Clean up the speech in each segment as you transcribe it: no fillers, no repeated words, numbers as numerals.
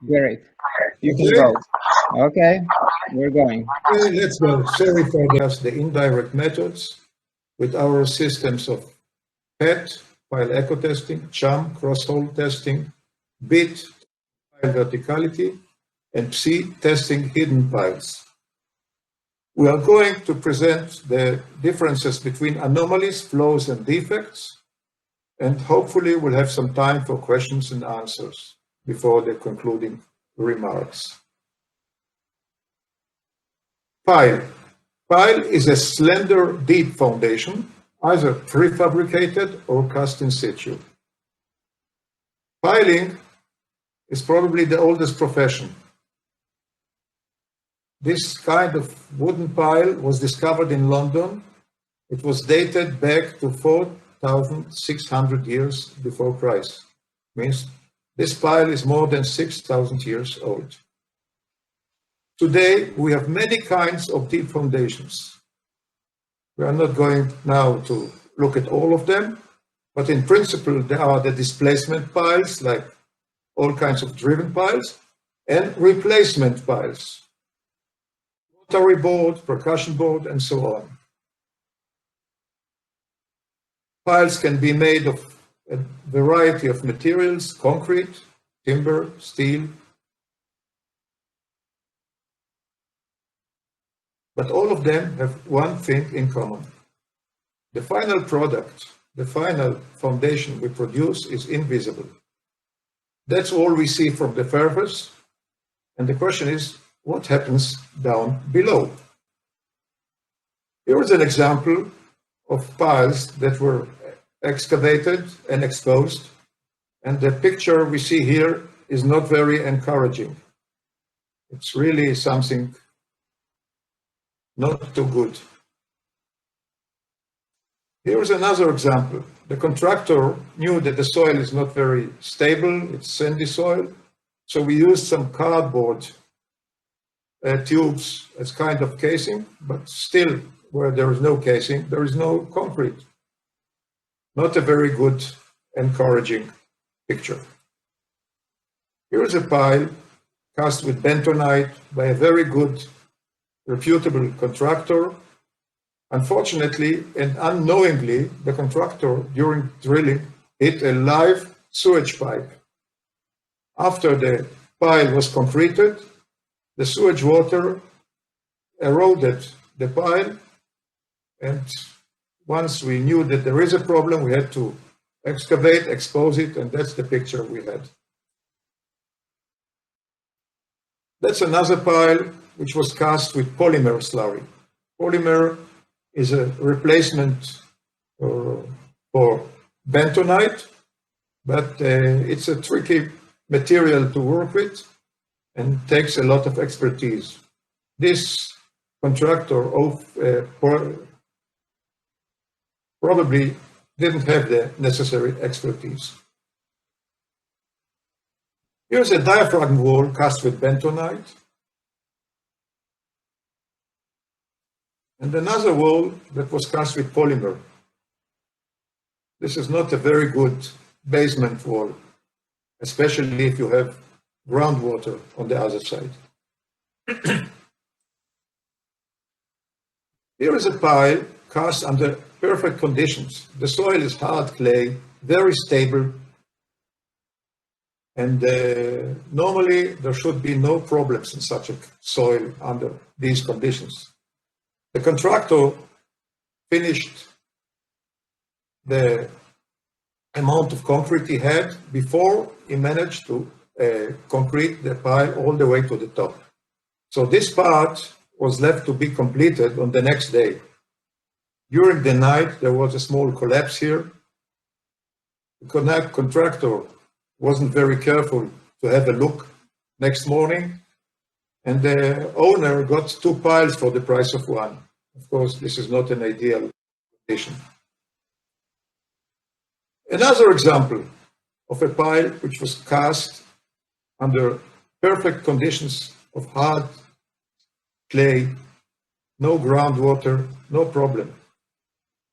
Great. You can go. Okay, we're going. Okay, let's go. Sorry for the indirect methods with our systems of PET, pile echo testing, CHUM, crosshole testing, BIT, pile verticality, and PSI, testing hidden piles. We are going to present the differences between anomalies, flows, and defects, and hopefully we'll have some time for questions and answers before the concluding remarks. Pile. Pile is a slender, deep foundation, either prefabricated or cast in situ. Piling is probably the oldest profession. This kind of wooden pile was discovered in London. It was dated back to 4,600 years before Christ. Means this pile is more than 6,000 years old. Today, we have many kinds of deep foundations. We are not going now to look at all of them, but in principle, there are the displacement piles, like all kinds of driven piles, and replacement piles, rotary board, percussion board, and so on. Piles can be made of a variety of materials: concrete, timber, steel. But all of them have one thing in common. The final product, the final foundation we produce is invisible. That's all we see from the surface. And the question is, what happens down below? Here is an example of piles that were excavated and exposed. And the picture we see here is not very encouraging. It's really something not too good. Here's another example. The contractor knew that the soil is not very stable, it's sandy soil, so we used some cardboard tubes as kind of casing, but still, where there is no casing, there is no concrete. Not a very good, encouraging picture. Here's a pile cast with bentonite by a very good, reputable contractor. Unfortunately and unknowingly, the contractor during drilling hit a live sewage pipe. After the pile was concreted, the sewage water eroded the pile, and once we knew that there is a problem, we had to excavate, expose it, and that's the picture we had. That's another pile which was cast with polymer slurry. Polymer is a replacement for bentonite, but it's a tricky material to work with and takes a lot of expertise. This contractor probably didn't have the necessary expertise. Here's a diaphragm wall cast with bentonite, and another wall that was cast with polymer. This is not a very good basement wall, especially if you have groundwater on the other side. Here is a pile cast under perfect conditions. The soil is hard clay, very stable, and normally there should be no problems in such a soil under these conditions. The contractor finished the amount of concrete he had before he managed to concrete the pile all the way to the top. So this part was left to be completed on the next day. During the night, there was a small collapse here. The contractor wasn't very careful to have a look next morning, and the owner got 2 piles for the price of 1. Of course, this is not an ideal condition. Another example of a pile which was cast under perfect conditions of hard clay, no groundwater, no problem.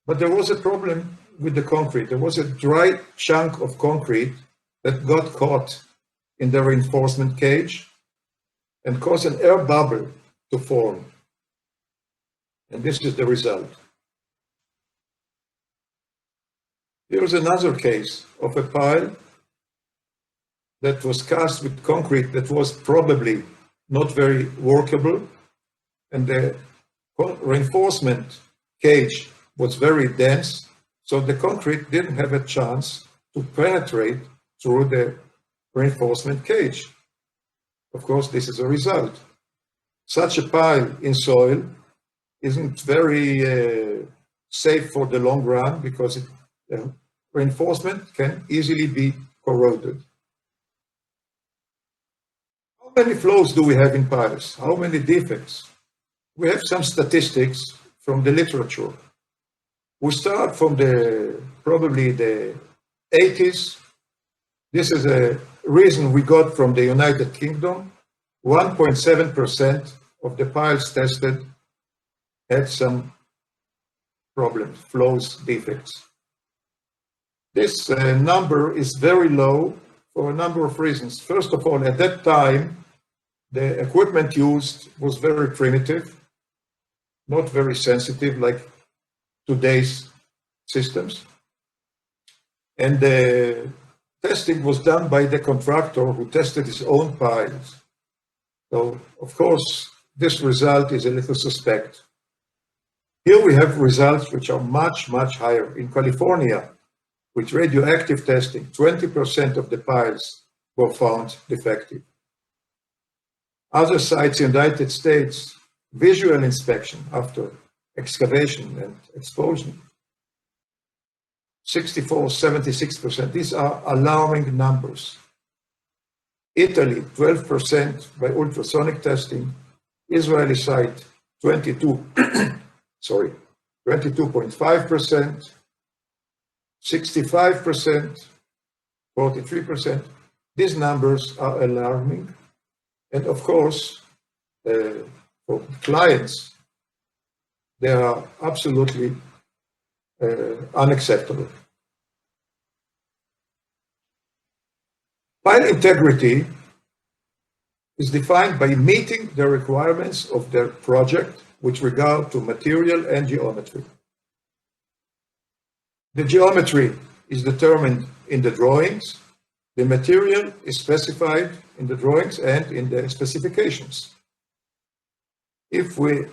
But there was a problem with the concrete. There was a dry chunk of concrete that got caught in the reinforcement cage and cause an air bubble to form. And this is the result. Here's another case of a pile that was cast with concrete that was probably not very workable, and the reinforcement cage was very dense, so the concrete didn't have a chance to penetrate through the reinforcement cage. Of course, this is a result. Such a pile in soil isn't very safe for the long run because the reinforcement can easily be corroded. How many flows do we have in piles? How many defects? We have some statistics from the literature. We start from probably the 80s. This is a reason we got from the United Kingdom. 1.7% of the piles tested had some problems, flows, defects. This number is very low for a number of reasons. First of all, at that time, the equipment used was very primitive, not very sensitive like today's systems. And the testing was done by the contractor who tested his own piles. So, of course, this result is a little suspect. Here we have results which are much, much higher. In California, with radioactive testing, 20% of the piles were found defective. Other sites in the United States, visual inspection after excavation and exposure, 64, 76%. These are alarming numbers. Italy, 12% by ultrasonic testing. Israeli site, 22.5%, 65%, 43%. These numbers are alarming. And of course, for clients, they are absolutely unacceptable. Pile integrity is defined by meeting the requirements of their project with regard to material and geometry. The geometry is determined in the drawings. The material is specified in the drawings and in the specifications. If we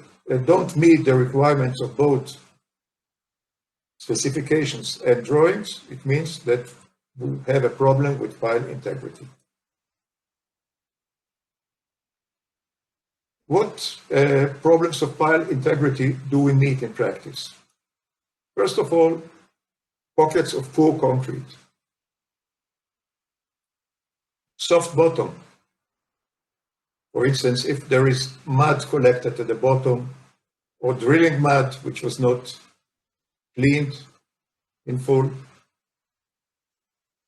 don't meet the requirements of both specifications and drawings, it means that we have a problem with pile integrity. What problems of pile integrity do we meet in practice? First of all, pockets of poor concrete. Soft bottom. For instance, if there is mud collected at the bottom, or drilling mud which was not cleaned in full.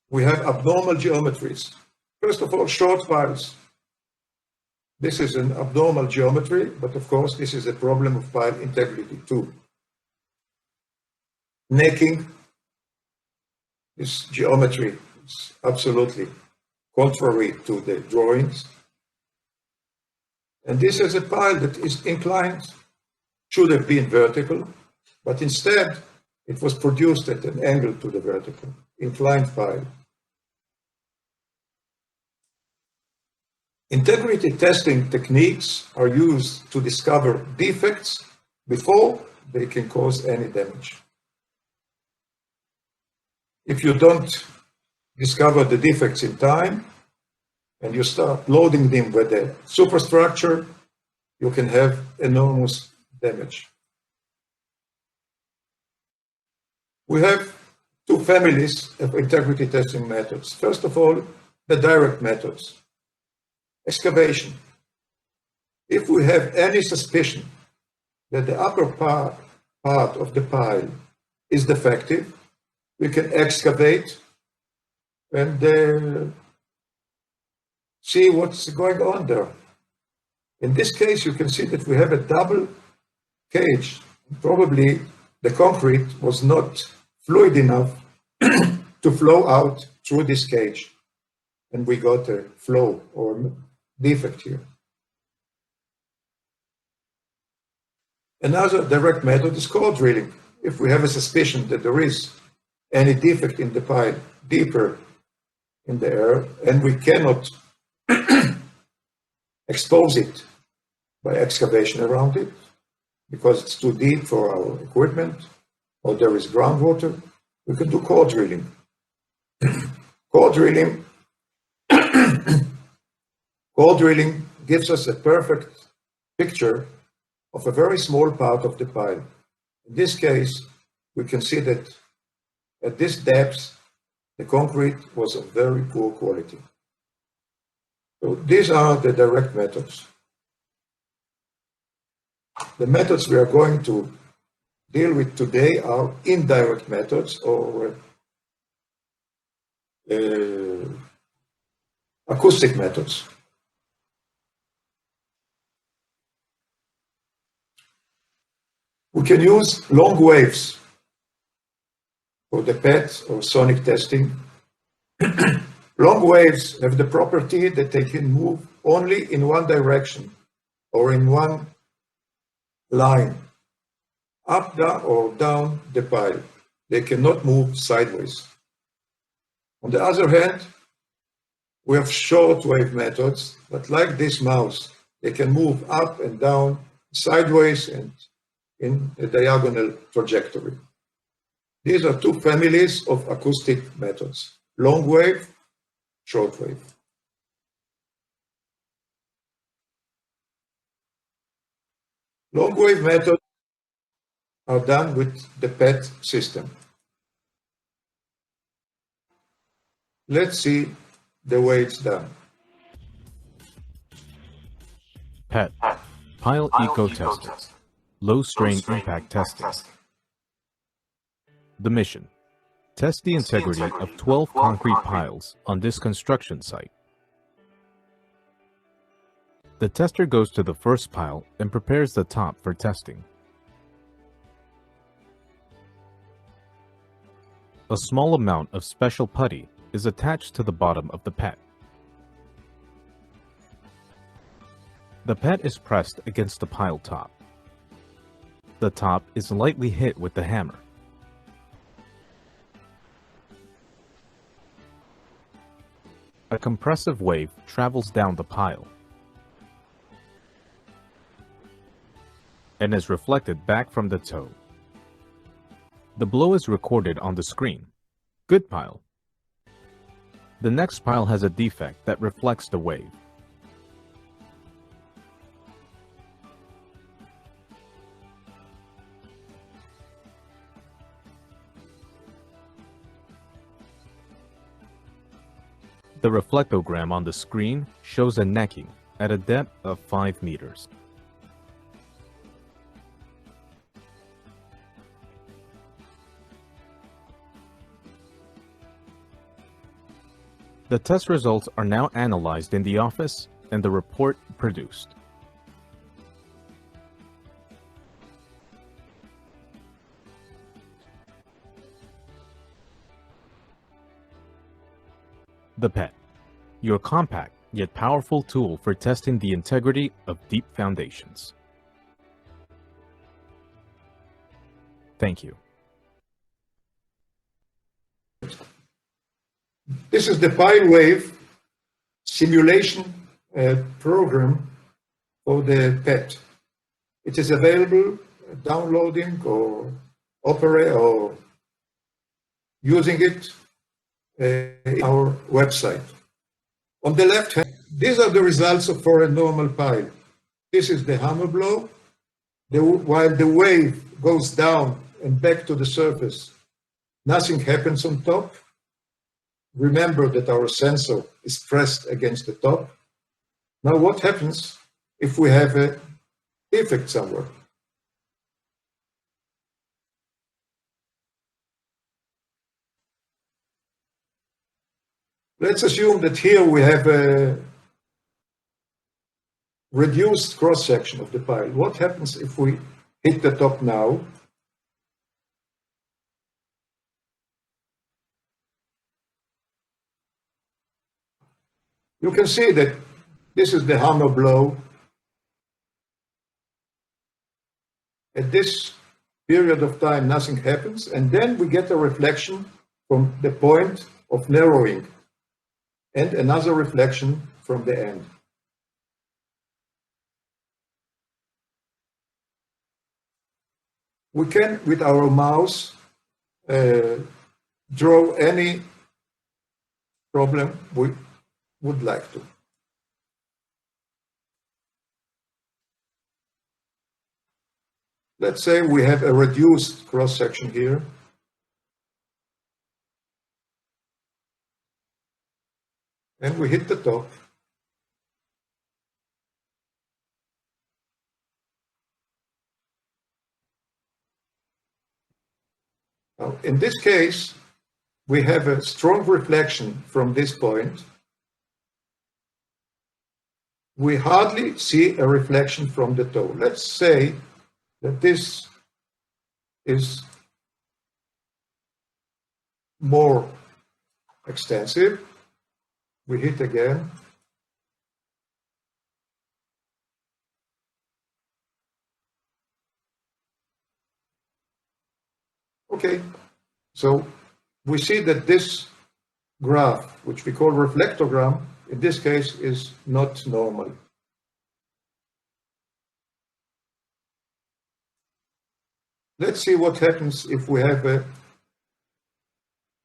We have abnormal geometries. First of all, short piles. This is an abnormal geometry, but of course this is a problem of pile integrity too. Necking. This geometry is absolutely contrary to the drawings. And this is a pile that is inclined, should have been vertical, but instead it was produced at an angle to the vertical, inclined pile. Integrity testing techniques are used to discover defects before they can cause any damage. If you don't discover the defects in time and you start loading them with the superstructure, you can have enormous damage. We have two families of integrity testing methods. First of all, the direct methods. Excavation. If we have any suspicion that the upper part of the pile is defective, we can excavate and see what's going on there. In this case, you can see that we have a double cage. Probably the concrete was not fluid enough to flow out through this cage. and we got a flow or defect here. Another direct method is core drilling. If we have a suspicion that there is any defect in the pile deeper in the air and we cannot expose it by excavation around it because it's too deep for our equipment or there is groundwater, we can do core drilling. Core drilling Core drilling gives us a perfect picture of a very small part of the pile. In this case, we can see that at this depth, the concrete was of very poor quality. So these are the direct methods. The methods we are going to deal with today are indirect methods or acoustic methods. We can use long waves for the PET or sonic testing. Long waves have the property that they can move only in one direction or in one line, up, down, or down the pile. They cannot move sideways. On the other hand, we have short wave methods, but like this mouse, they can move up and down, sideways, and in a diagonal trajectory. These are two families of acoustic methods, long wave, short wave. Long wave methods are done with the PET system. Let's see the way it's done. PET, Pile Eco Testing, Low Strain Impact Testing. The mission: test the integrity of 12 concrete piles on this construction site. The tester goes to the first pile and prepares the top for testing. A small amount of special putty is attached to the bottom of the PET. The PET is pressed against the pile top. The top is lightly hit with the hammer. A compressive wave travels down the pile and is reflected back from the toe. The blow is recorded on the screen. Good pile. The next pile has a defect that reflects the wave. The reflectogram on the screen shows a necking at a depth of 5 meters. The test results are now analyzed in the office and the report produced. The PET, your compact yet powerful tool for testing the integrity of deep foundations. Thank you. This is the Firewave simulation program for the PET. It is available downloading or operate or using it in our website. On the left hand, these are the results for a normal pile. This is the hammer blow. While the wave goes down and back to the surface, nothing happens on top. Remember that our sensor is pressed against the top. Now what happens if we have a defect somewhere? Let's assume that here we have a reduced cross-section of the pile. What happens if we hit the top now? You can see that this is the hammer blow. At this period of time, nothing happens, and then we get a reflection from the point of narrowing and another reflection from the end. We can, with our mouse, draw any problem we would like to. Let's say we have a reduced cross-section here. And we hit the top. Now, in this case, we have a strong reflection from this point. We hardly see a reflection from the toe. Let's say that this is more extensive. We hit again. Okay, so we see that this graph, which we call reflectogram, in this case is not normal. Let's see what happens if we have an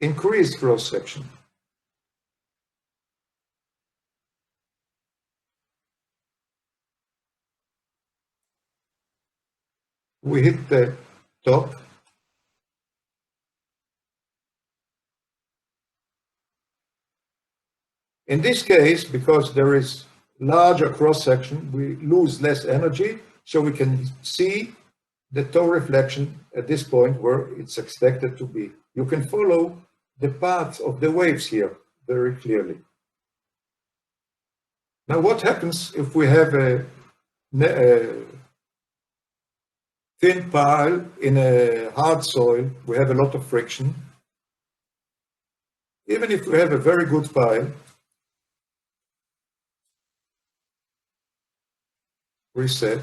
increased cross-section. We hit the top. In this case, because there is larger cross-section, we lose less energy, so we can see the toe reflection at this point where it's expected to be. You can follow the path of the waves here very clearly. Now, what happens if we have a thin pile in a hard soil? We have a lot of friction. Even if we have a very good pile, reset.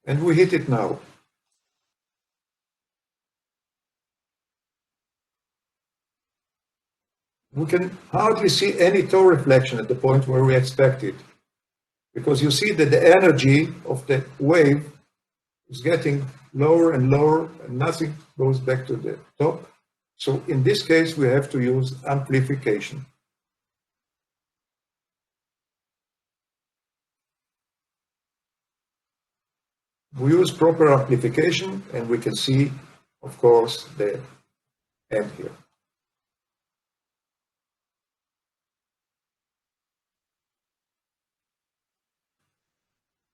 And we hit it now. We can hardly see any toe reflection at the point where we expect it, because you see that the energy of the wave is getting lower and lower, and nothing goes back to the top. So in this case, we have to use amplification. We use proper amplification, and we can see, of course, the end here.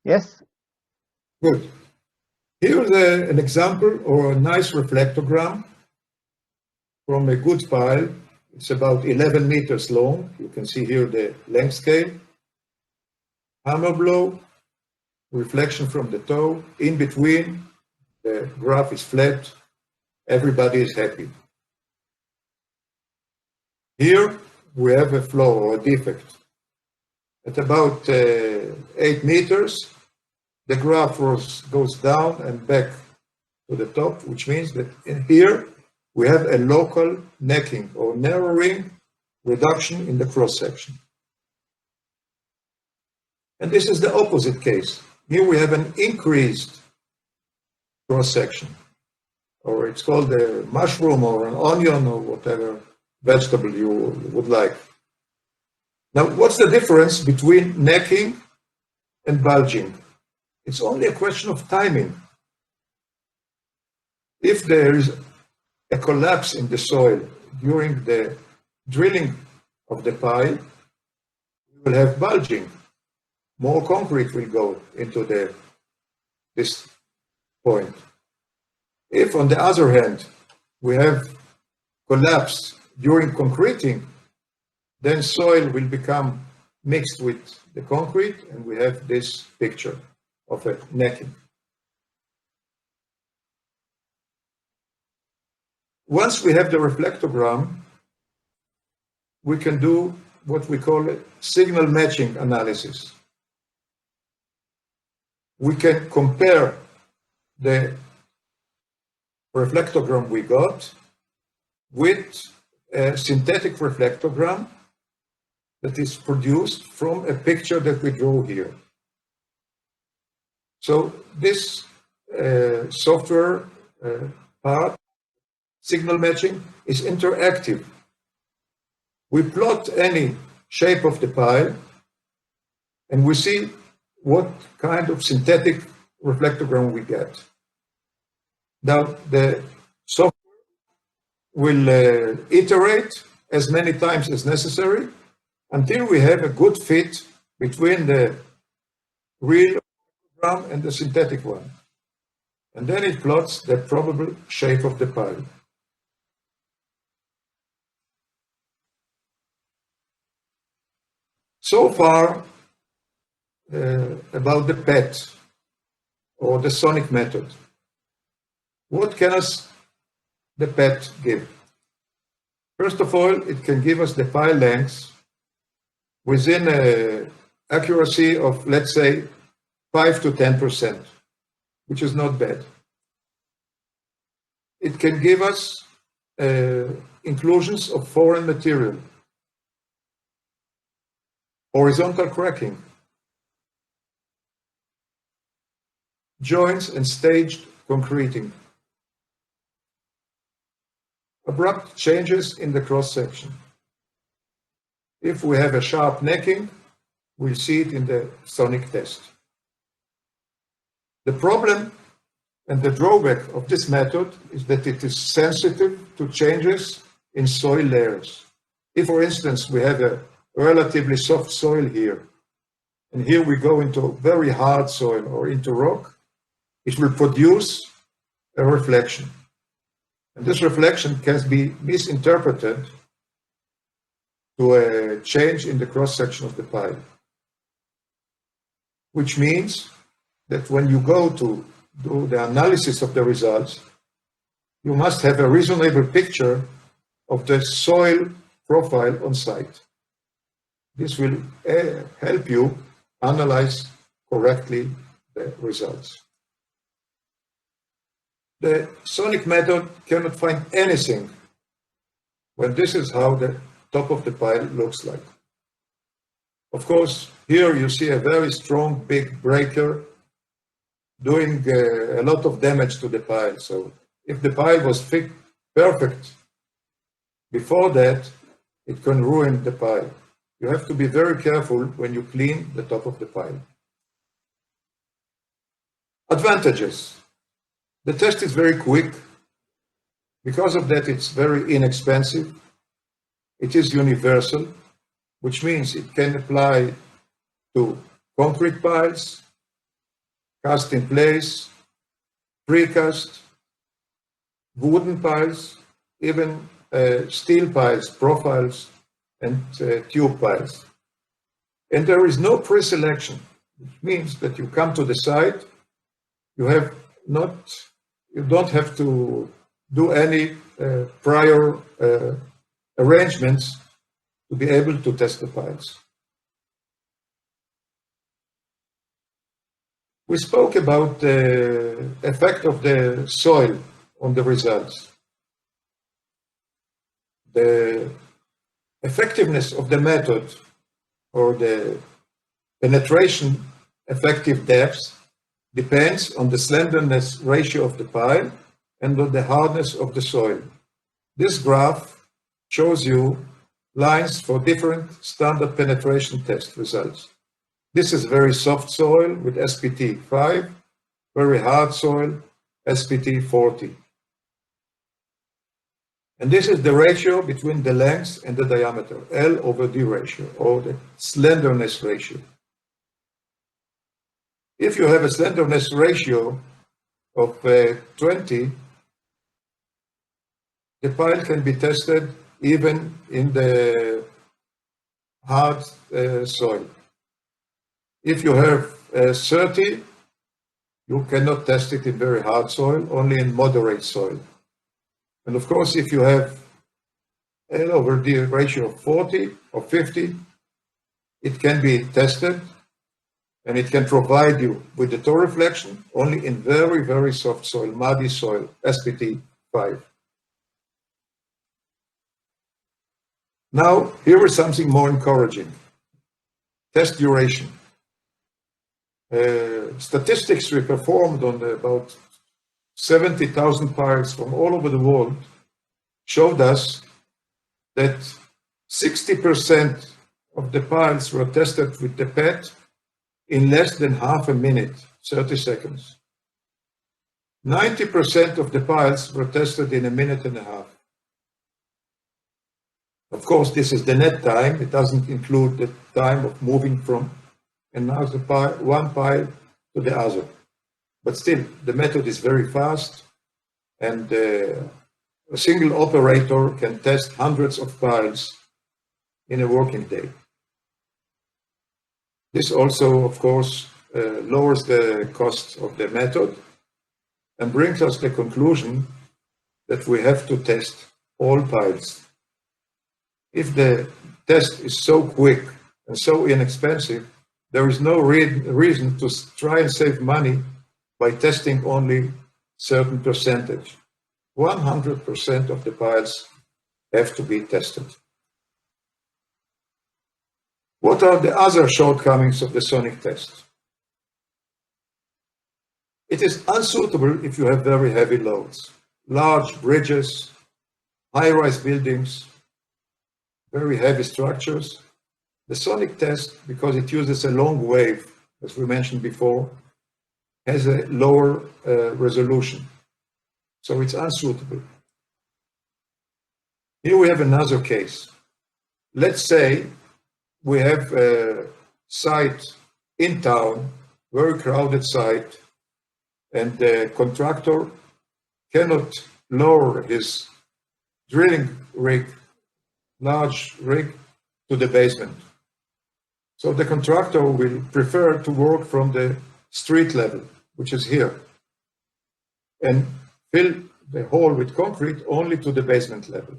Yes. Good. Here's an example or a nice reflectogram from a good pile. It's about 11 meters long. You can see here the length scale. Hammer blow, reflection from the toe. In between, the graph is flat. Everybody is happy. Here we have a flaw or a defect. At about 8 meters, the graph goes down and back to the top, which means that in here we have a local necking or narrowing reduction in the cross-section. And this is the opposite case. Here we have an increased cross-section, or it's called a mushroom or an onion or whatever vegetable you would like. Now, what's the difference between necking and bulging? It's only a question of timing. If there is a collapse in the soil during the drilling of the pile, we will have bulging. More concrete will go into this point. If, on the other hand, we have collapse during concreting, then soil will become mixed with the concrete, and we have this picture of a necking. Once we have the reflectogram, we can do what we call a signal matching analysis. We can compare the reflectogram we got with a synthetic reflectogram that is produced from a picture that we draw here. So this software part, signal matching, is interactive. We plot any shape of the pile and we see what kind of synthetic reflectogram we get. Now the software will iterate as many times as necessary until we have a good fit between the real reflectogram and the synthetic one. And then it plots the probable shape of the pile. So far, about the PET, or the sonic method. What can us the PET give? First of all, it can give us the pile length within an accuracy of, let's say, 5 to 10%, which is not bad. It can give us inclusions of foreign material, horizontal cracking, joints and staged concreting, abrupt changes in the cross-section. If we have a sharp necking, we'll see it in the sonic test. The problem and the drawback of this method is that it is sensitive to changes in soil layers. If, for instance, we have a relatively soft soil here, and here we go into very hard soil or into rock, it will produce a reflection. And this reflection can be misinterpreted to a change in the cross-section of the pile. Which means that when you go to do the analysis of the results, you must have a reasonable picture of the soil profile on site. This will help you analyze correctly the results. The sonic method cannot find anything when this is how the top of the pile looks like. Of course, here you see a very strong big breaker doing a lot of damage to the pile. So if the pile was perfect before that, it can ruin the pile. You have to be very careful when you clean the top of the pile. Advantages. The test is very quick. Because of that, it's very inexpensive. It is universal, which means it can apply to concrete piles, cast in place, precast, wooden piles, even steel piles, profiles, and tube piles. And there is no pre-selection, which means that you come to the site, you don't have to do any prior arrangements to be able to test the piles. We spoke about the effect of the soil on the results. The effectiveness of the method, or the penetration effective depth, depends on the slenderness ratio of the pile and on the hardness of the soil. This graph shows you lines for different standard penetration test results. This is very soft soil with SPT 5, very hard soil, SPT 40. And this is the ratio between the length and the diameter, L over D ratio, or the slenderness ratio. If you have a slenderness ratio of 20, the pile can be tested even in the hard soil. If you have 30, You cannot test it in very hard soil, only in moderate soil. And of course, if you have L over D ratio of 40 or 50, it can be tested, and it can provide you with the toe reflection only in very, very soft soil, muddy soil, SPT 5. Now, here is something more encouraging. Test duration. Statistics we performed on about 70,000 piles from all over the world showed us that 60% of the piles were tested with the PET in less than half a minute, 30 seconds. 90% of the piles were tested in a minute and a half. Of course, this is the net time. It doesn't include the time of moving from another pile, one pile to the other. But still, the method is very fast, and a single operator can test hundreds of piles in a working day. This also, of course, lowers the cost of the method and brings us the conclusion that we have to test all piles. If the test is so quick and so inexpensive, there is no reason to try and save money by testing only certain percentage. 100% of the piles have to be tested. What are the other shortcomings of the sonic test? It is unsuitable if you have very heavy loads, large bridges, high-rise buildings, very heavy structures. The sonic test, because it uses a long wave, as we mentioned before, has a lower resolution. So it's unsuitable. Here we have another case. Let's say we have a site in town, very crowded site, and the contractor cannot lower his drilling rig, large rig, to the basement. So the contractor will prefer to work from the street level, which is here, and fill the hole with concrete only to the basement level.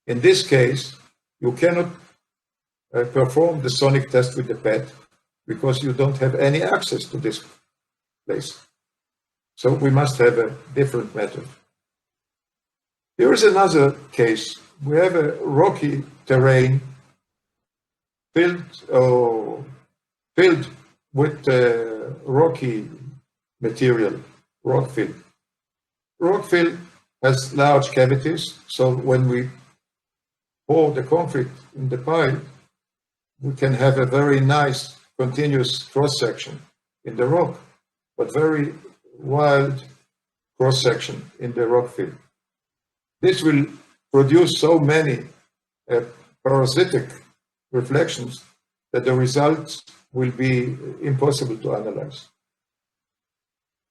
In this case, you cannot perform the sonic test with the PET because you don't have any access to this place. So we must have a different method. Here is another case. We have a rocky terrain filled with rocky material, rock fill. Rock fill has large cavities, so when we pour the concrete in the pile, we can have a very nice continuous cross-section in the rock, but very wild cross-section in the rock fill. This will produce so many parasitic reflections that the results will be impossible to analyze.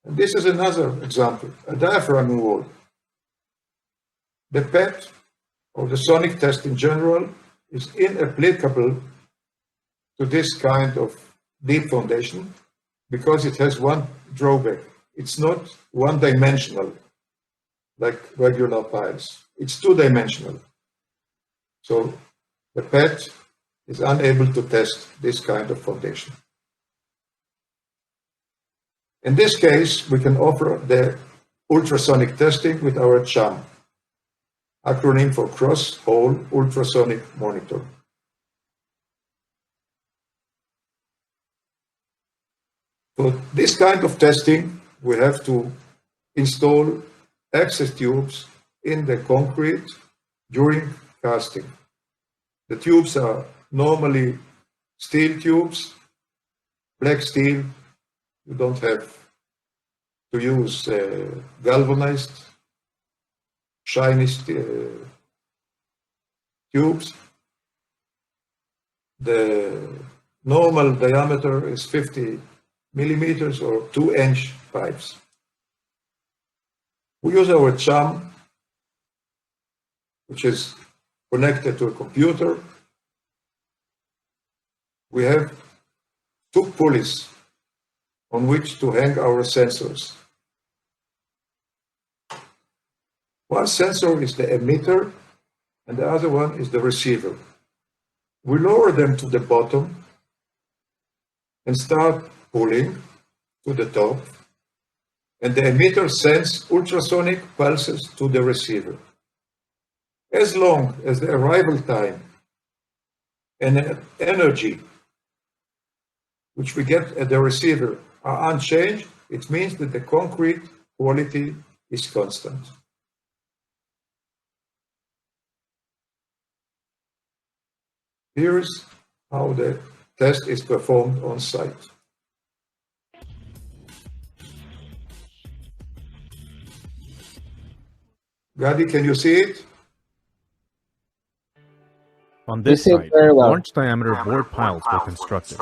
And this is another example, a diaphragm wall. The PET, or the sonic test in general, is inapplicable to this kind of deep foundation because it has one drawback. It's not one-dimensional like regular piles. It's two-dimensional. So the PET is unable to test this kind of foundation. In this case, we can offer the ultrasonic testing with our CHUM, acronym for Crosshole Ultrasonic Monitor. For this kind of testing, we have to install access tubes in the concrete during casting. The tubes are normally steel tubes, black steel. You don't have to use galvanized, shiny tubes. The normal diameter is 50 millimeters or 2-inch pipes. We use our CHUM, which is connected to a computer. We have two pulleys on which to hang our sensors. One sensor is the emitter and the other one is the receiver. We lower them to the bottom and start pulling to the top, and the emitter sends ultrasonic pulses to the receiver. As long as the arrival time and energy which we get at the receiver are unchanged, it means that the concrete quality is constant. Here's how the test is performed on site. Gadi, can you see it? On this see it site, very well. large diameter board piles were constructed.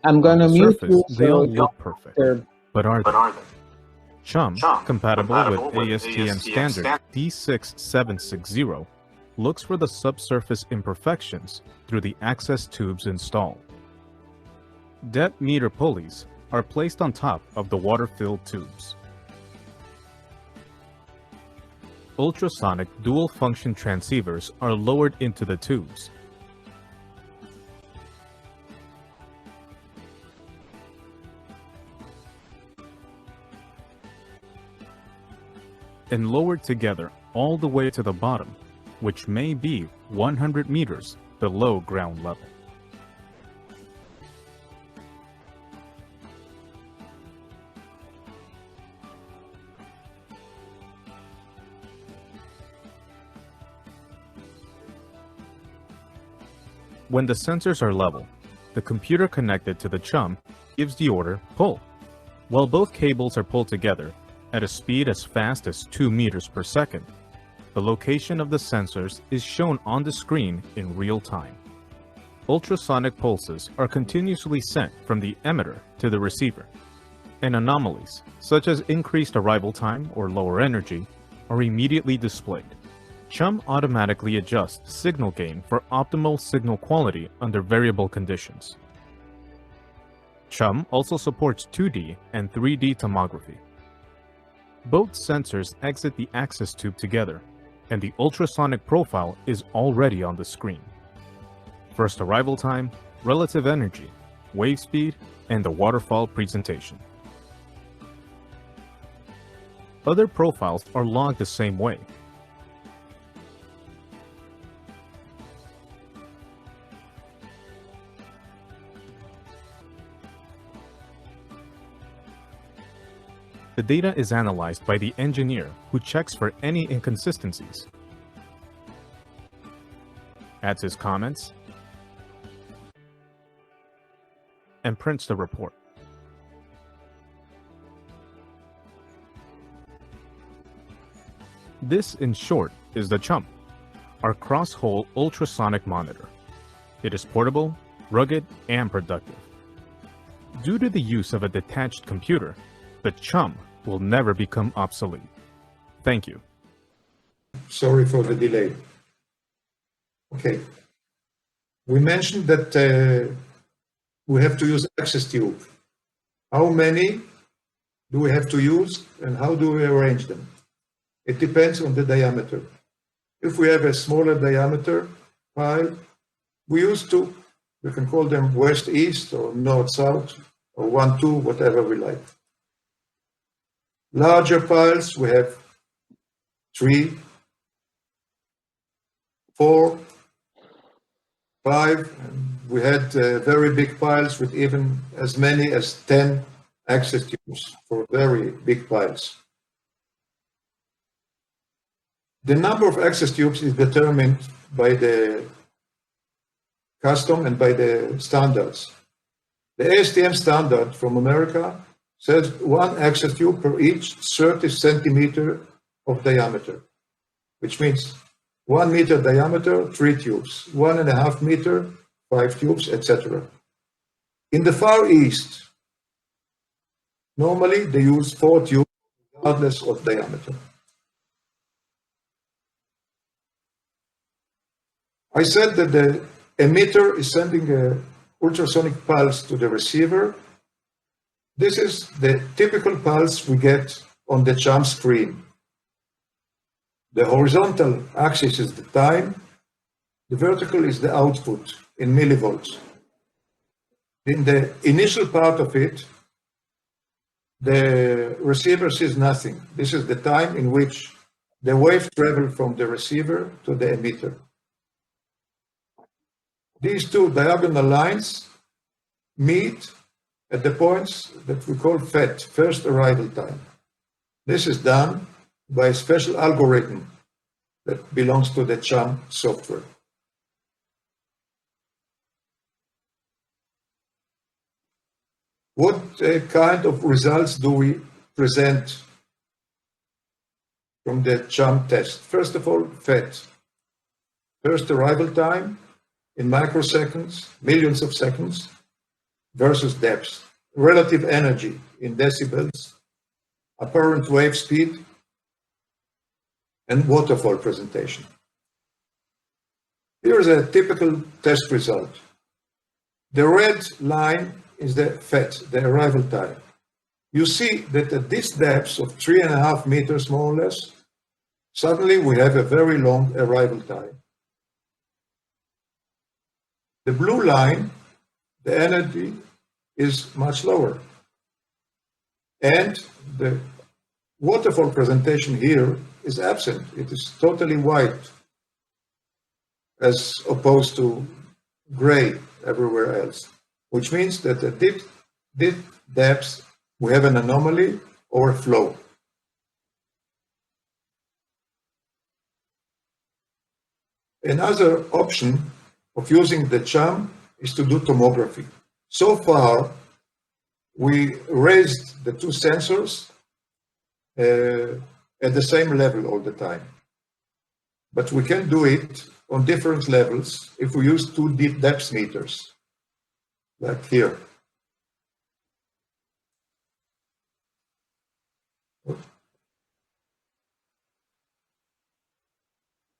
I'm going to On the mute surface, you they so all you look don't perfect. disturb. But are they? CHUM, compatible with ASTM standard D6760, looks for the subsurface imperfections through the access tubes installed. Depth meter pulleys are placed on top of the water-filled tubes. Ultrasonic dual-function transceivers are lowered into the tubes. And lowered together all the way to the bottom, which may be 100 meters below ground level. When the sensors are level, the computer connected to the CHUM gives the order pull. While both cables are pulled together at a speed as fast as 2 meters per second, the location of the sensors is shown on the screen in real time. Ultrasonic pulses are continuously sent from the emitter to the receiver, and anomalies, such as increased arrival time or lower energy, are immediately displayed. CHUM automatically adjusts signal gain for optimal signal quality under variable conditions. CHUM also supports 2D and 3D tomography. Both sensors exit the access tube together, and the ultrasonic profile is already on the screen. First arrival time, relative energy, wave speed, and the waterfall presentation. Other profiles are logged the same way. The data is analyzed by the engineer who checks for any inconsistencies, adds his comments, and prints the report. This, in short, is the CHUM, our Crosshole ultrasonic monitor. It is portable, rugged, and productive. Due to the use of a detached computer, the CHUM will never become obsolete. Thank you. Sorry for the delay. Okay. We mentioned that we have to use access tube. How many do we have to use and how do we arrange them? It depends on the diameter. If we have a smaller diameter pile, we use two. We can call them west-east or north-south or 1-2, whatever we like. Larger piles, we have 3, 4, 5. And we had very big piles with even as many as 10 access tubes for very big piles. The number of access tubes is determined by the custom and by the standards. The ASTM standard from America says 1 access tube per each 30 centimeter of diameter, which means 1 meter diameter, 3 tubes, 1.5 meter, 5 tubes, etc. In the Far East, normally they use 4 tubes regardless of diameter. I said that the emitter is sending an ultrasonic pulse to the receiver. This is the typical pulse we get on the CHUM screen. The horizontal axis is the time, the vertical is the output in millivolts. In the initial part of it, the receiver sees nothing. This is the time in which the wave travels from the receiver to the emitter. These two diagonal lines meet at the points that we call FET, first arrival time. This is done by a special algorithm that belongs to the CHUM software. What kind of results do we present from the CHUM test? First of all, FET, first arrival time in microseconds, millions of seconds, versus depth, relative energy in decibels, apparent wave speed, and waterfall presentation. Here is a typical test result. The red line is the FET, the arrival time. You see that at this depth of 3.5 meters, more or less, suddenly we have a very long arrival time. The blue line, the energy is much lower. And the waterfall presentation here is absent. It is totally white, as opposed to gray everywhere else, which means that at deep depths, we have an anomaly or a flow. Another option of using the CHUM is to do tomography. So far, we raised the two sensors at the same level all the time. But we can do it on different levels if we use two deep depth meters, like here.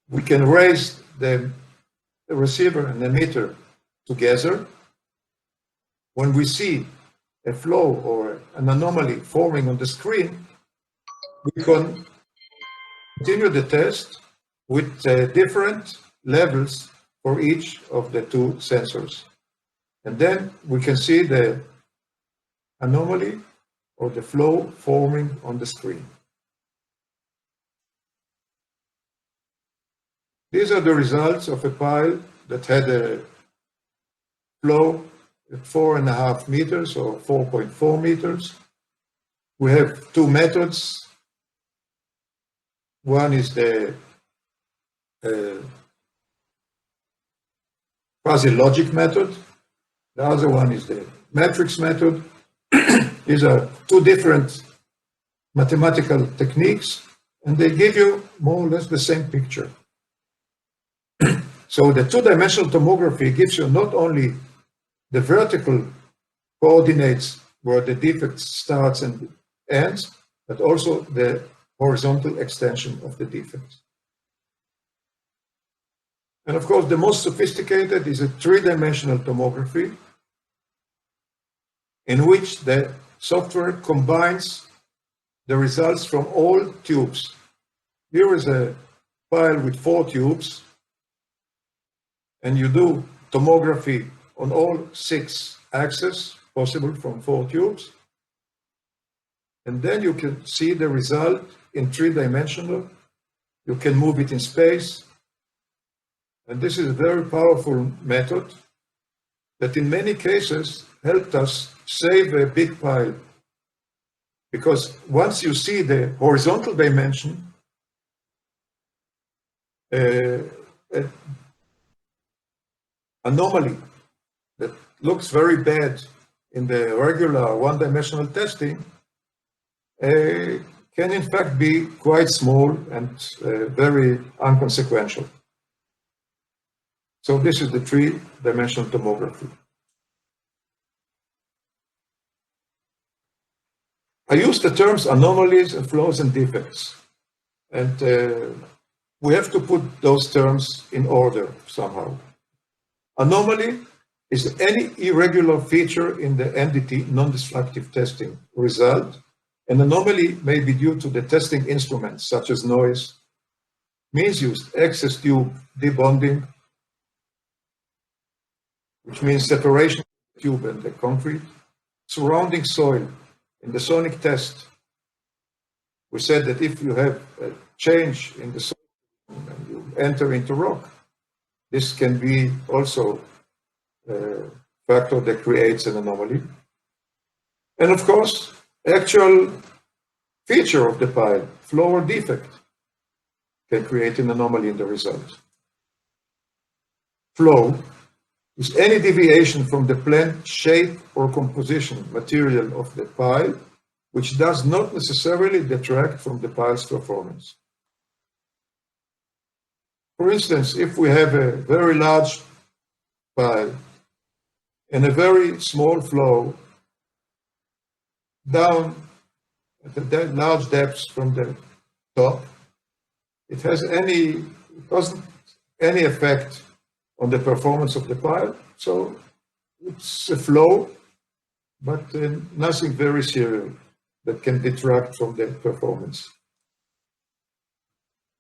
We can raise the receiver and emitter together. When we see a flow or an anomaly forming on the screen, we can continue the test with different levels for each of the two sensors. And then we can see the anomaly or the flow forming on the screen. These are the results of a pile that had a flow at 4.5 meters or 4.4 meters. We have two methods. One is the quasi-logic method. The other one is the matrix method. These are two different mathematical techniques, and they give you more or less the same picture. So the two-dimensional tomography gives you not only the vertical coordinates where the defect starts and ends, but also the horizontal extension of the defect. And of course, the most sophisticated is a three-dimensional tomography in which the software combines the results from all tubes. Here is a file with 4 tubes, and you do tomography on all 6 axes possible from 4 tubes. And then you can see the result in 3-dimensional. You can move it in space. And this is a very powerful method that in many cases helped us save a big pile. Because once you see the horizontal dimension, anomaly that looks very bad in the regular one-dimensional testing can in fact be quite small and very inconsequential. So this is the 3-dimensional tomography. I use the terms anomalies and flows and defects, and we have to put those terms in order somehow. Anomaly Is any irregular feature in the NDT, non-destructive testing result? An anomaly may be due to the testing instruments, such as noise, means used, access tube debonding, which means separation of the tube and the concrete, surrounding soil. In the sonic test, we said that if you have a change in the soil and you enter into rock, this can be also a factor that creates an anomaly. And of course, actual feature of the pile, flow or defect, can create an anomaly in the result. Flow is any deviation from the planned shape or composition material of the pile, which does not necessarily detract from the pile's performance. For instance, if we have a very large pile and a very small flow down at the large depths from the top, it doesn't any effect on the performance of the pile. So it's a flow, but nothing very serious that can detract from the performance.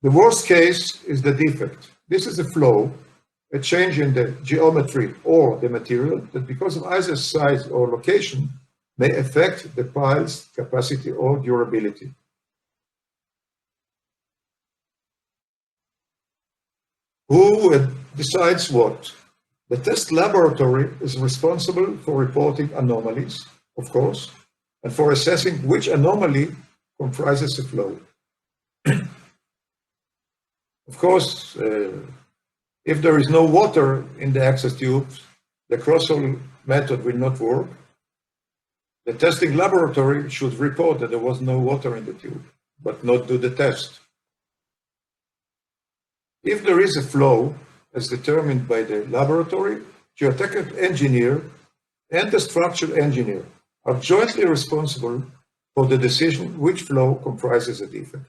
The worst case is the defect. This is a flow, a change in the geometry or the material that, because of either size or location, may affect the pile's capacity or durability. Who decides what? The test laboratory is responsible for reporting anomalies, of course, and for assessing which anomaly comprises a flow. Of course, if there is no water in the access tubes, the Crosshole method will not work. The testing laboratory should report that there was no water in the tube, but not do the test. If there is a flow, as determined by the laboratory, geotechnical engineer and the structural engineer are jointly responsible for the decision which flow comprises a defect.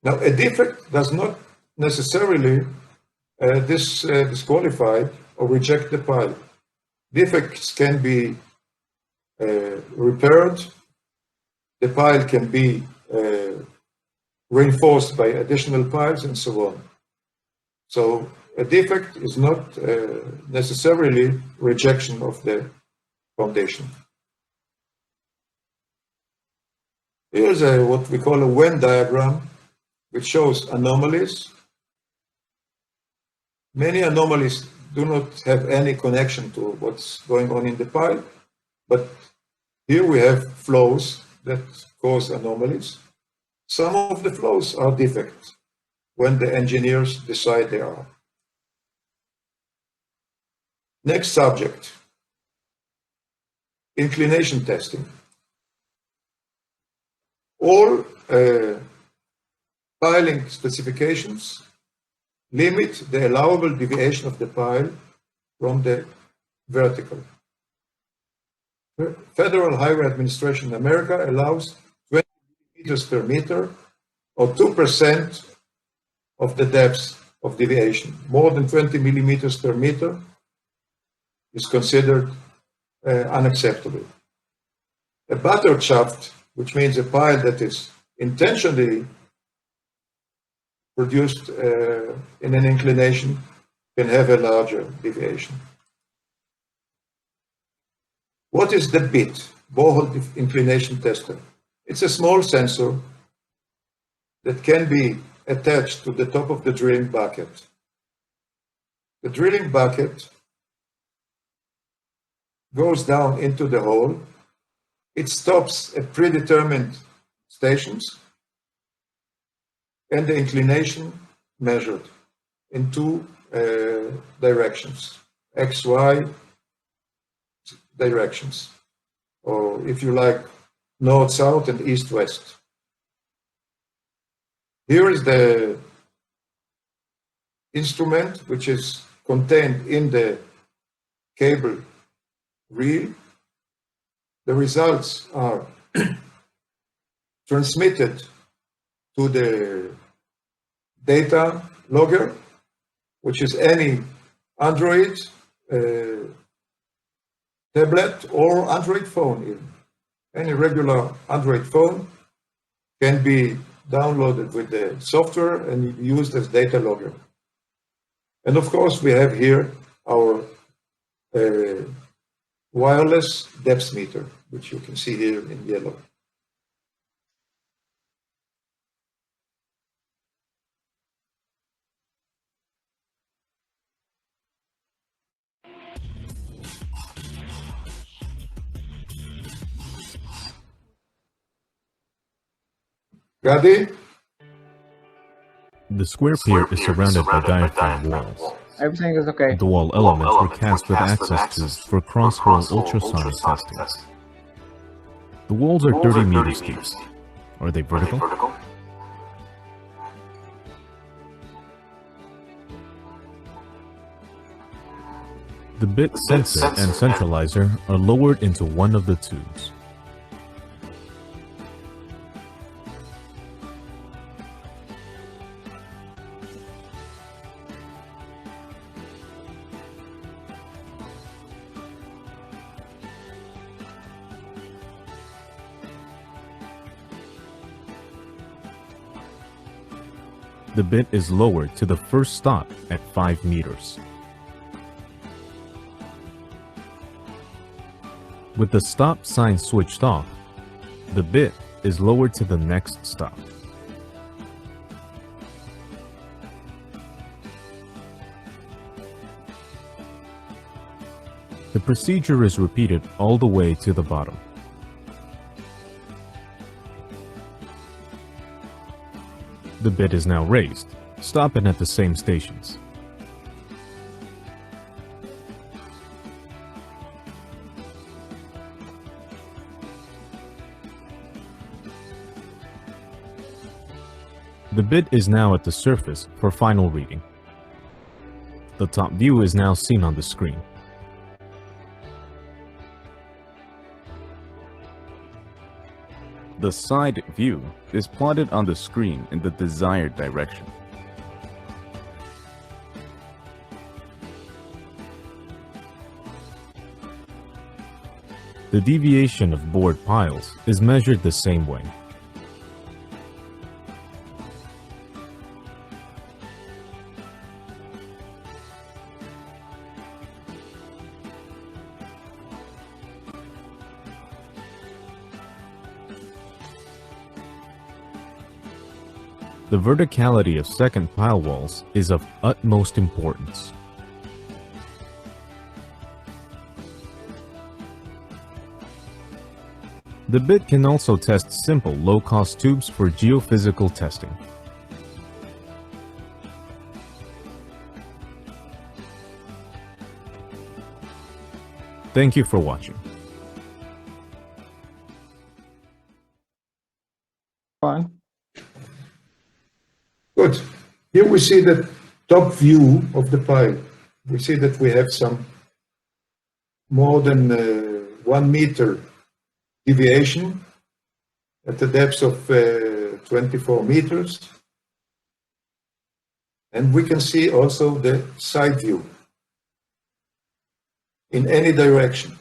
Now, a defect does not necessarily disqualify or reject the pile. Defects can be repaired. The pile can be reinforced by additional piles and so on. So a defect is not necessarily rejection of the foundation. Here's what we call a Venn diagram, which shows anomalies. Many anomalies do not have any connection to what's going on in the pile, but here we have flows that cause anomalies. Some of the flows are defects when the engineers decide they are. Next subject, inclination testing. All piling specifications limit the allowable deviation of the pile from the vertical. The Federal Highway Administration in America allows 20 meters per meter, or 2% of the depth of deviation. More than 20 millimeters per meter is considered unacceptable. A battered shaft, which means a pile that is intentionally produced in an inclination, can have a larger deviation. What is the BIT, borehole inclination tester? It's a small sensor that can be attached to the top of the drilling bucket. The drilling bucket goes down into the hole. It stops at predetermined stations, and the inclination measured in two directions, X, Y directions, or if you like, north, south, and east, west. Here is the instrument which is contained in the cable reel. The results are transmitted to the data logger, which is any Android tablet or Android phone even. Any regular Android phone can be downloaded with the software and used as data logger. And of course, we have here our wireless depth meter, which you can see here in yellow. Gadi? The square pier is surrounded by diaphragm walls. Everything is okay. The wall elements were cast with access tubes for crosshole ultrasonic testing. The walls are 30 meters deep. Are they vertical? The bit sensor and centralizer are lowered into one of the tubes. The bit is lowered to the first stop at 5 meters. With the stop sign switched off, the bit is lowered to the next stop. The procedure is repeated all the way to the bottom. The bit is now raised, stopping at the same stations. The bit is now at the surface for final reading. The top view is now seen on the screen. The side view is plotted on the screen in the desired direction. The deviation of board piles is measured the same way. The verticality of second pile walls is of utmost importance. The bit can also test simple low-cost tubes for geophysical testing. Thank you for watching. Fine. Good. Here we see the top view of the pile. We see that we have some more than 1 meter deviation at the depth of 24 meters. And we can see also the side view in any direction.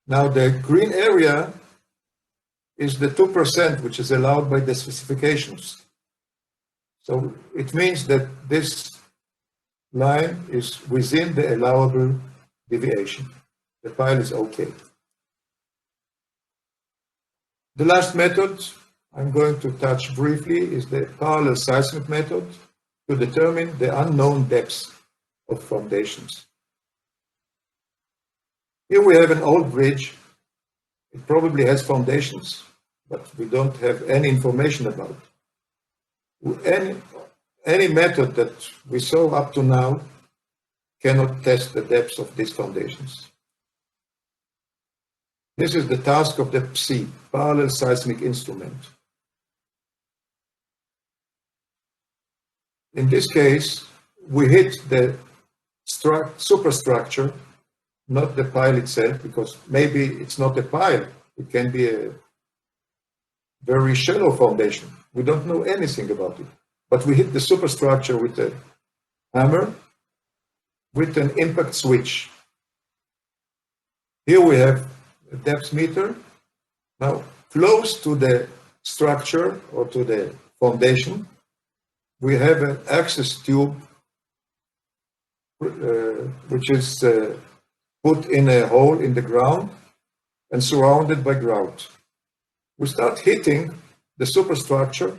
Now the green area is the 2% which is allowed by the specifications. So it means that this line is within the allowable deviation. The pile is okay. The last method I'm going to touch briefly is the parallel seismic method to determine the unknown depths of foundations. Here we have an old bridge. It probably has foundations, but we don't have any information about it. Any method that we saw up to now cannot test the depths of these foundations. This is the task of the PSI, parallel seismic instrument. In this case, we hit the superstructure, not the pile itself, because maybe it's not a pile. It can be a very shallow foundation. We don't know anything about it. but we hit the superstructure with a hammer with an impact switch. Here we have a depth meter. Now, close to the structure or to the foundation, we have an access tube which is put in a hole in the ground and surrounded by grout. We start hitting the superstructure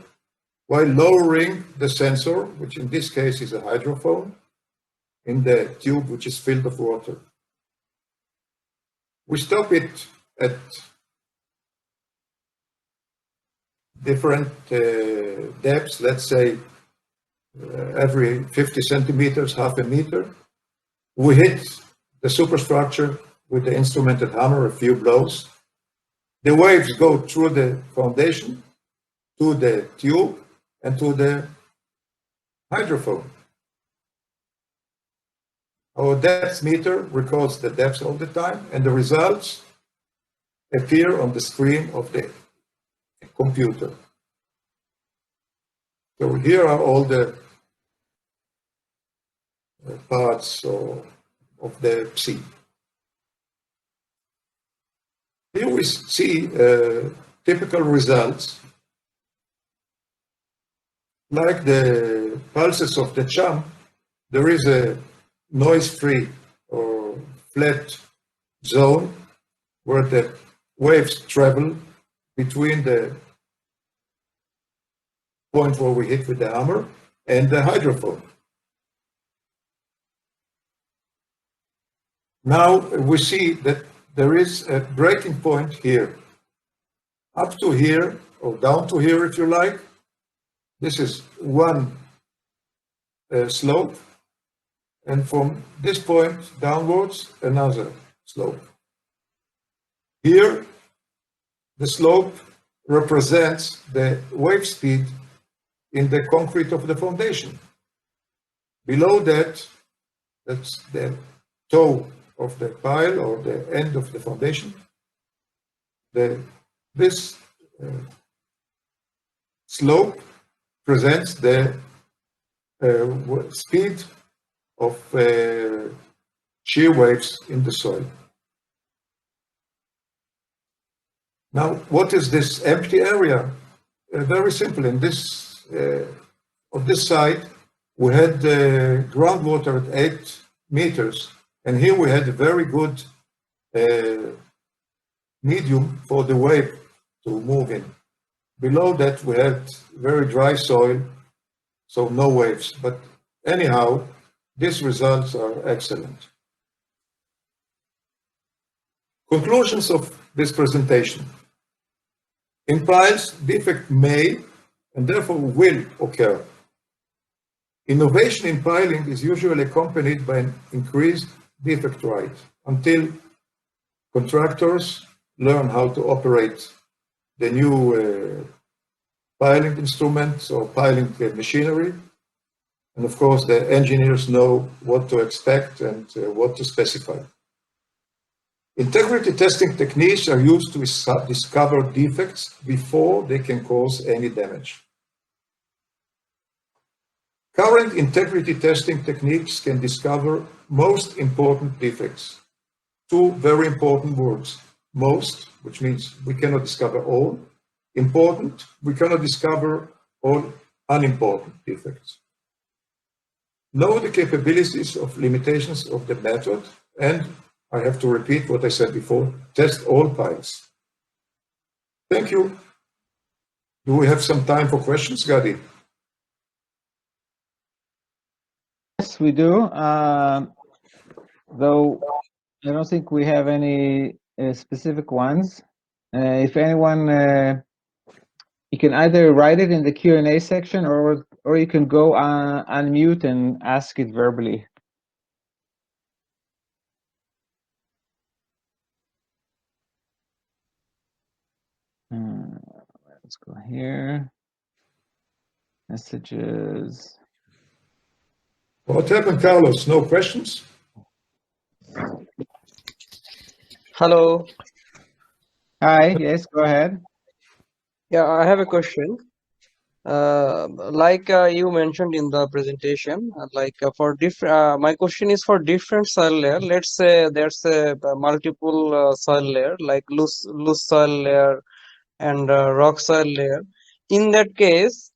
while lowering the sensor, which in this case is a hydrophone, in the tube which is filled with water. We stop it at different depths, let's say every 50 centimeters, half a meter. We hit the superstructure with the instrumented hammer, a few blows. The waves go through the foundation to the tube and to the hydrophone. Our depth meter records the depth all the time, and the results appear on the screen of the computer. So here are all the parts of the sea. Here we see typical results, like the pulses of the CHUM. There is a noise-free or flat zone where the waves travel between the point where we hit with the hammer and the hydrophone. Now we see that there is a breaking point here. Up to here, or down to here if you like. This is one slope, and from this point downwards, another slope. Here, the slope represents the wave speed in the concrete of the foundation. Below that, that's the toe of the pile or the end of the foundation. This slope presents the speed of shear waves in the soil. Now, what is this empty area? Very simple. In this, on this side, we had groundwater at 8 meters, and here we had a very good medium for the wave to move in. Below that, we had very dry soil, so no waves. But anyhow, these results are excellent. Conclusions of this presentation. In piles, defect may and therefore will occur. Innovation in piling is usually accompanied by an increased defect rate until contractors learn how to operate the new piling instruments or piling machinery. And of course, the engineers know what to expect and what to specify. Integrity testing techniques are used to discover defects before they can cause any damage. Current integrity testing techniques can discover most important defects. Two very important words. Most, which means we cannot discover all. Important, we cannot discover all unimportant defects. Know the capabilities of limitations of the method, and I have to repeat what I said before, test all piles. Thank you. Do we have some time for questions, Gadi? Yes, we do. Though I don't think we have any specific ones. If anyone, you can either write it in the Q&A section, or you can go on mute and ask it verbally. Let's go here. Messages. What happened, Carlos? No questions? Hello. Hi, yes, go ahead. Yeah, I have a question. Like you mentioned in the presentation, for different, my question is for different soil layer. Let's say there's a multiple soil layer, like loose soil layer and rock soil layer. In that case,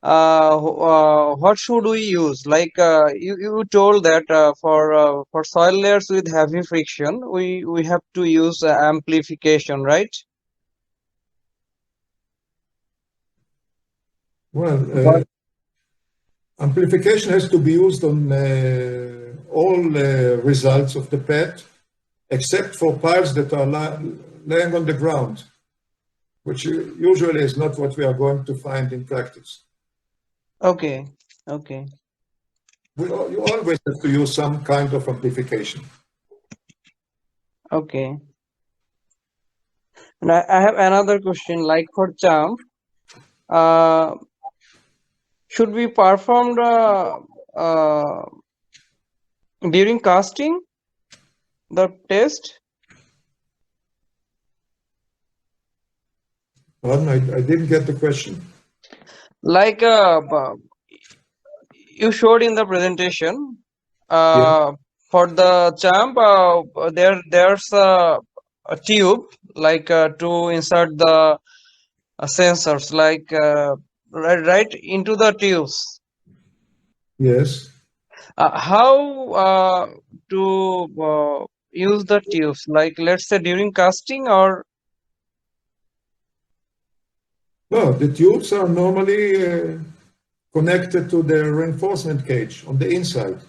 what should we use? Like you told that for soil layers with heavy friction, we have to use amplification, right? Well, amplification has to be used on all results of the PET, except for piles that are laying on the ground, which usually is not what we are going to find in practice. Okay, okay. You always have to use some kind of amplification. Okay. And I have another question, like for CHUM, should be performed during casting the test? Pardon, I didn't get the question. Like you showed in the presentation, Yeah. for the CHUM, there's a tube like to insert the sensors, like right into the tubes. Yes. How to use the tubes? Like, let's say during casting, or Well, the tubes are normally connected to the reinforcement cage on the inside.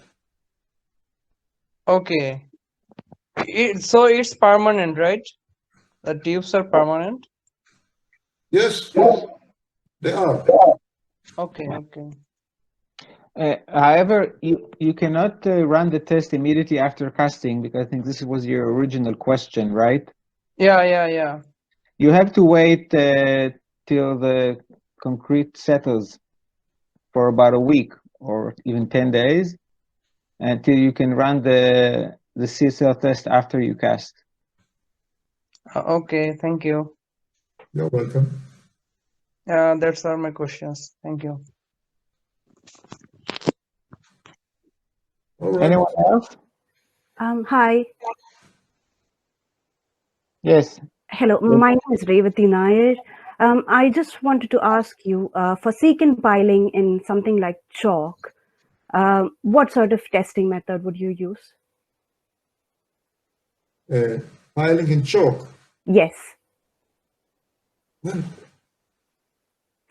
okay, so it's permanent, right? The tubes are permanent. Yes, they are. Okay, okay. However, you cannot run the test immediately after casting, because I think this was your original question, right? Yeah. You have to wait till the concrete settles for about a week or even 10 days until you can run the CSL test after you cast. Okay, thank you. You're welcome. That's all my questions. Thank you. All right. Anyone else? Hi. Yes. Hello. My name is Revati Nair. I just wanted to ask you, for seek and piling in something like chalk, what sort of testing method would you use? Piling in chalk. Yes. Well,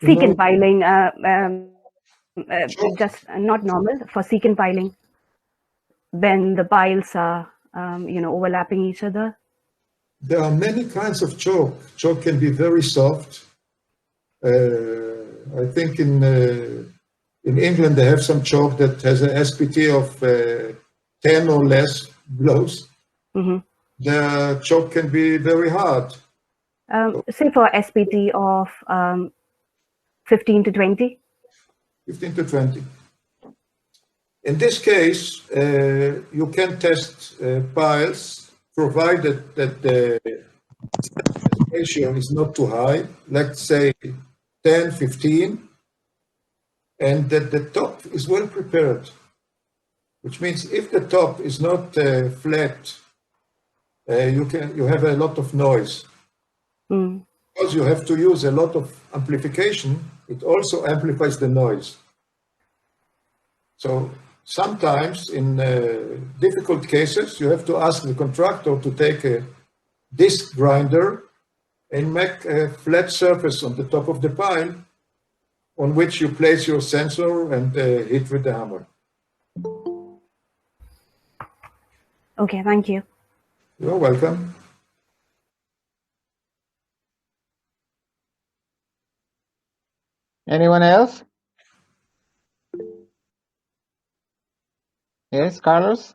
Seek and piling, just not normal, for seek and piling, when the piles are, overlapping each other. there are many kinds of chalk. Chalk can be very soft. I think in England they have some chalk that has an SPT of 10 or less blows. Mm-hmm. The chalk can be very hard. Say for SPT of 15 to 20. 15 to 20. In this case, you can test piles provided that the ratio is not too high, let's say 10, 15, and that the top is well prepared, which means if the top is not flat, you have a lot of noise. Mm. Because you have to use a lot of amplification, it also amplifies the noise. So sometimes in difficult cases, you have to ask the contractor to take a disc grinder and make a flat surface on the top of the pile on which you place your sensor and hit with the hammer. Okay, thank you. You're welcome. Anyone else? Yes, Carlos?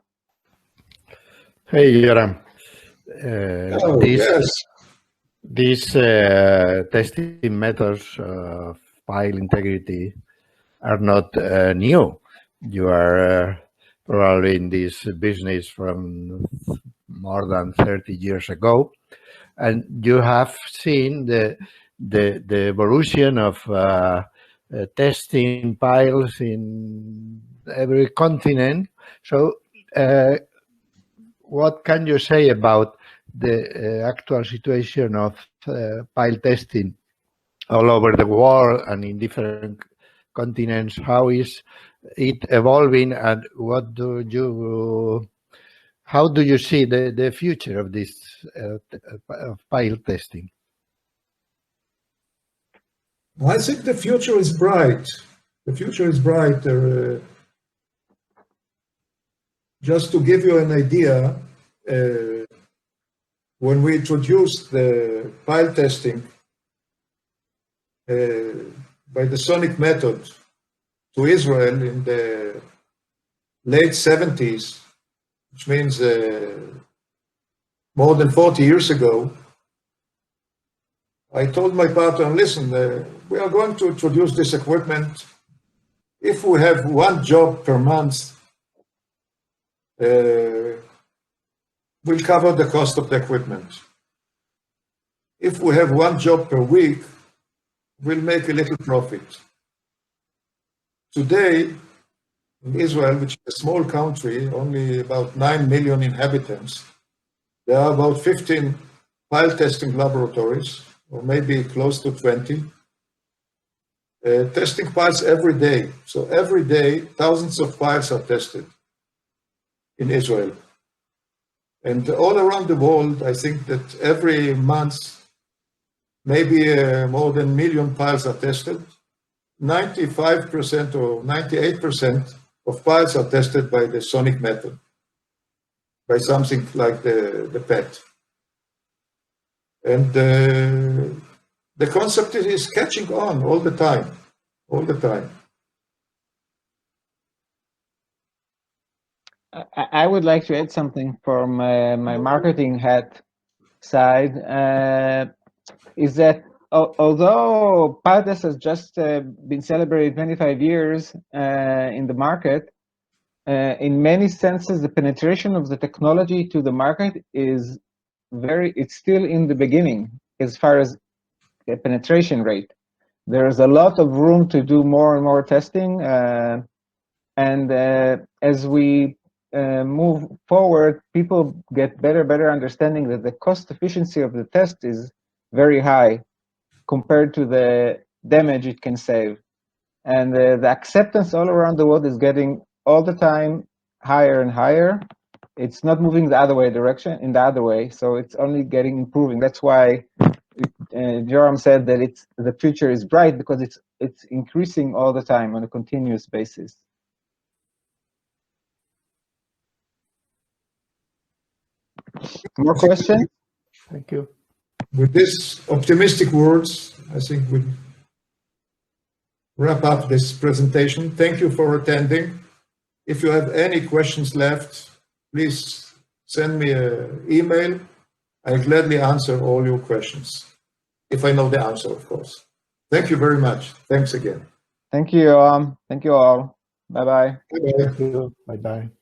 Hey, Joram. Oh, yes. These testing methods of pile integrity are not new. You are probably in this business from more than 30 years ago, and you have seen the evolution of testing piles in every continent. So, what can you say about the actual situation of pile testing all over the world and in different continents? How is it evolving, and how do you see the future of this of pile testing? I think the future is bright. The future is bright. Just to give you an idea, when we introduced the pile testing by the sonic method to Israel in the late 70s, which means more than 40 years ago, I told my partner, listen, we are going to introduce this equipment. If we have one job per month, we'll cover the cost of the equipment. If we have one job per week, we'll make a little profit. Today, in Israel, which is a small country, only about 9 million inhabitants, there are about 15 pile testing laboratories, or maybe close to 20, testing piles every day. So every day, thousands of piles are tested in Israel. And all around the world, I think that every month, maybe more than 1 million piles are tested. 95% or 98% of piles are tested by the sonic method, by something like the PET. And the concept is catching on all the time, all the time. I would like to add something from my marketing hat side, is that although Piletest has just been celebrated 25 years in the market, in many senses, the penetration of the technology to the market is it's still in the beginning as far as the penetration rate. There's a lot of room to do more and more testing, and as we move forward, people get better understanding that the cost efficiency of the test is very high compared to the damage it can save. And the acceptance all around the world is getting all the time higher and higher. It's not moving the other way in the other way, so it's only improving. That's why Joram said that the future is bright, because it's increasing all the time on a continuous basis. More questions? Thank you. With these optimistic words, I think we'll wrap up this presentation. Thank you for attending. If you have any questions left, please send me an email. I'll gladly answer all your questions, if I know the answer, of course. Thank you very much. Thanks again. Thank you. Thank you all. Bye-bye. Bye-bye. Thank you. Bye-bye.